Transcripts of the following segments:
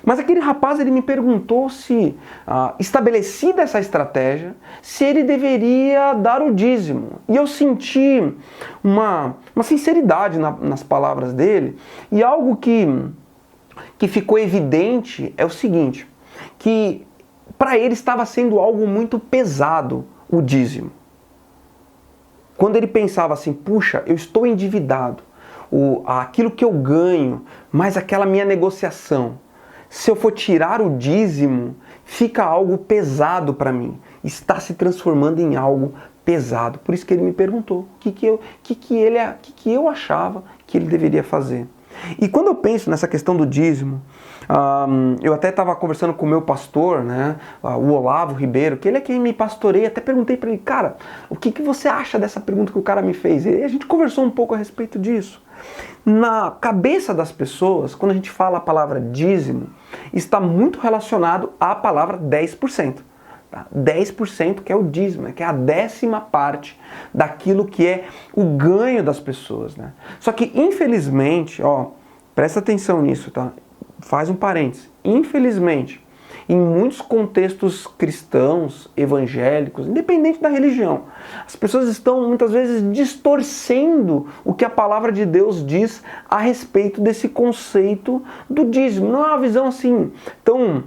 Mas aquele rapaz, ele me perguntou se, estabelecida essa estratégia, se ele deveria dar o dízimo. E eu senti uma sinceridade nas palavras dele, e algo que ficou evidente é o seguinte, que para ele estava sendo algo muito pesado o dízimo. Quando ele pensava assim, puxa, eu estou endividado, aquilo que eu ganho, mais aquela minha negociação, se eu for tirar o dízimo, fica algo pesado para mim, está se transformando em algo pesado. Por isso que ele me perguntou o que eu achava que ele deveria fazer. E quando eu penso nessa questão do dízimo, eu até estava conversando com o meu pastor, né, o Olavo Ribeiro, que ele é quem me pastoreia, até perguntei para ele, cara, o que você acha dessa pergunta que o cara me fez? E a gente conversou um pouco a respeito disso. Na cabeça das pessoas, quando a gente fala a palavra dízimo, está muito relacionado à palavra 10%. 10% que é o dízimo, que é a 10ª parte daquilo que é o ganho das pessoas, né? Só que infelizmente, presta atenção nisso, tá? Faz um parênteses. Infelizmente, em muitos contextos cristãos, evangélicos, independente da religião, as pessoas estão muitas vezes distorcendo o que a palavra de Deus diz a respeito desse conceito do dízimo. Não é uma visão assim tão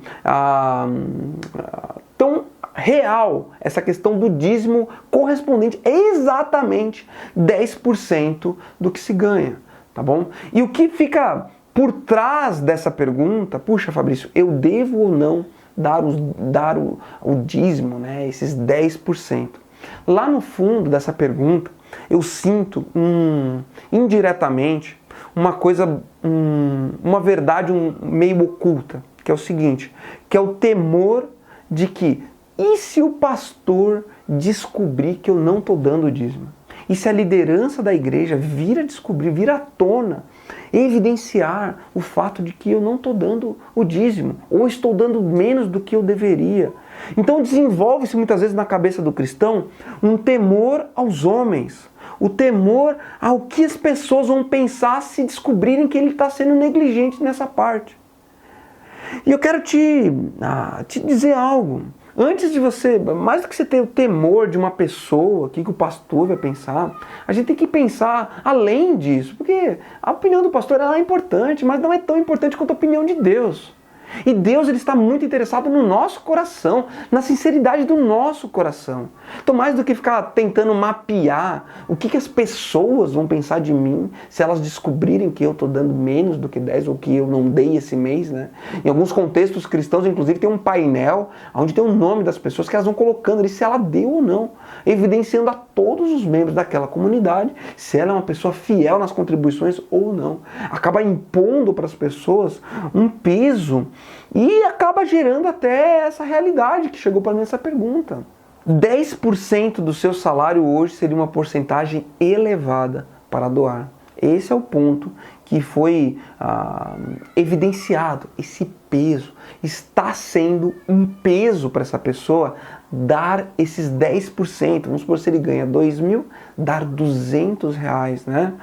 real, essa questão do dízimo correspondente é exatamente 10% do que se ganha, tá bom? E o que fica por trás dessa pergunta, puxa Fabrício, eu devo ou não dar o dízimo, né, esses 10%? Lá no fundo dessa pergunta, eu sinto indiretamente uma coisa, uma verdade meio oculta, que é o seguinte, que é o temor de que, e se o pastor descobrir que eu não estou dando o dízimo? E se a liderança da igreja vir a descobrir, vir à tona, evidenciar o fato de que eu não estou dando o dízimo, ou estou dando menos do que eu deveria? Então desenvolve-se muitas vezes na cabeça do cristão um temor aos homens, o temor ao que as pessoas vão pensar se descobrirem que ele está sendo negligente nessa parte. E eu quero te dizer algo. Antes de você, mais do que você ter o temor de uma pessoa, o que o pastor vai pensar, a gente tem que pensar além disso, porque a opinião do pastor ela é importante, mas não é tão importante quanto a opinião de Deus. E Deus ele está muito interessado no nosso coração, na sinceridade do nosso coração. Então, mais do que ficar tentando mapear o que as pessoas vão pensar de mim, se elas descobrirem que eu estou dando menos do que 10 ou que eu não dei esse mês, né? Em alguns contextos cristãos, inclusive, tem um painel onde tem o nome das pessoas que elas vão colocando ali se ela deu ou não, evidenciando a todos os membros daquela comunidade se ela é uma pessoa fiel nas contribuições ou não. Acaba impondo para as pessoas um peso e acaba gerando até essa realidade que chegou para mim essa pergunta. 10% do seu salário hoje seria uma porcentagem elevada para doar. Esse é o ponto que foi evidenciado. Esse peso está sendo um peso para essa pessoa dar esses 10%. Vamos supor, se ele ganha 2.000, dar R$200, né?